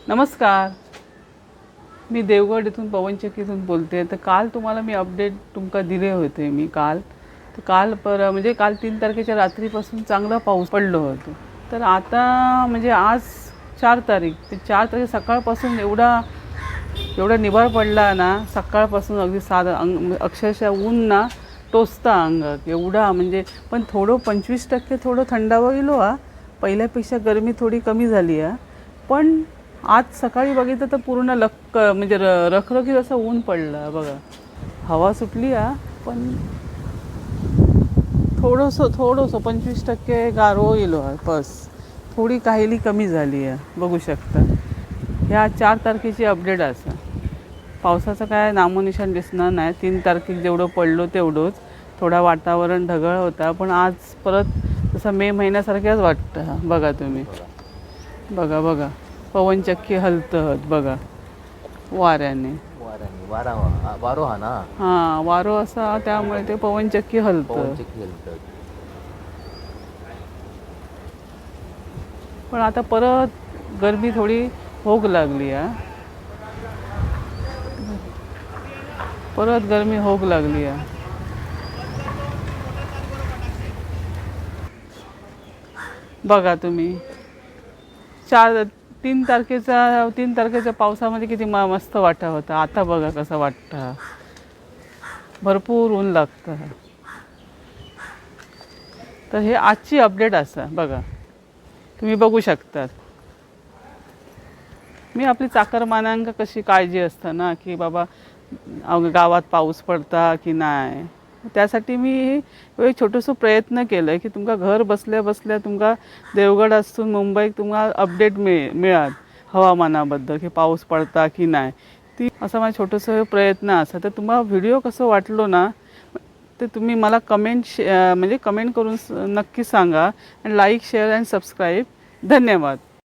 नमस्कार, मी देवगड इथून पवनचक्कीतून बोलते. तर काल तुम्हाला मी अपडेट तुमका दिले होते. मी काल तर काल म्हणजे काल 3 तारखेच्या रात्रीपासून चांगला पाऊस पडलो होतो. तर आता म्हणजे आज 4 तारीख, ते 4 तारीख सकाळपासून एवढा एवढा निभार पडला ना, सकाळपासून अगदी अक्षरशः ऊन ना टोचता अंगात एवढा. म्हणजे पण थोडं 25% थोडं थंडावा गेलो हा. पहिल्यापेक्षा गरमी थोडी कमी झाली आहे. पण आज सकाळी बघितलं तर पूर्ण म्हणजे रखरखीत असं ऊन पडलं बघा. हवा सुटली आहे, पण थोडंसं 25% गारवा गेलो आहे बस. थोडी काहिली कमी झाली आहे, बघू शकता. ह्या 4 तारखेची अपडेट असं. पावसाचं काय नामोनिशाण दिसणार नाही. 3 तारखेक जेवढं पडलो तेवढंच. थोडा वातावरण ढगाळ होता, पण आज परत जसं मे महिन्यासारख्याच वाटतं. बघा तुम्ही, बघा बघा पवनचक्की हलतत बघा वाऱ्याने. वारो हा ना. हां, वारो असा, त्यामुळे ते पवनचक्की हलतं. पण आता परत गरमी थोडी होग लागली आहे. परत गरमी होग लागली आहे. बघा तुम्ही 3 तारखेच्या पावसामध्ये किती मस्त वाटत होतं. आता बघा कसं वाटतं. भरपूर ऊन लागतं. तर हे आजची अपडेट असा बघा, तुम्ही बघू शकतात. मी आपली चाकरमान्यांका कशी काळजी असतं ना, की बाबा गावात पाऊस पडता की नाही. त्यासाठी मी एक छोटंसं प्रयत्न केलं की तुमका घर बसल्या बसल्या तुमका देवगड असून मुंबईत तुम्हाला अपडेट मिळात हवामानाबद्दल, की पाऊस पडता की नाही. ती असं माझं छोटंसं प्रयत्न असा. तर तुम्हाला व्हिडिओ कसं वाटलो ना, ते तुम्ही मला कमेंट करून नक्की सांगा. आणि लाईक, शेअर अँड सबस्क्राईब. धन्यवाद.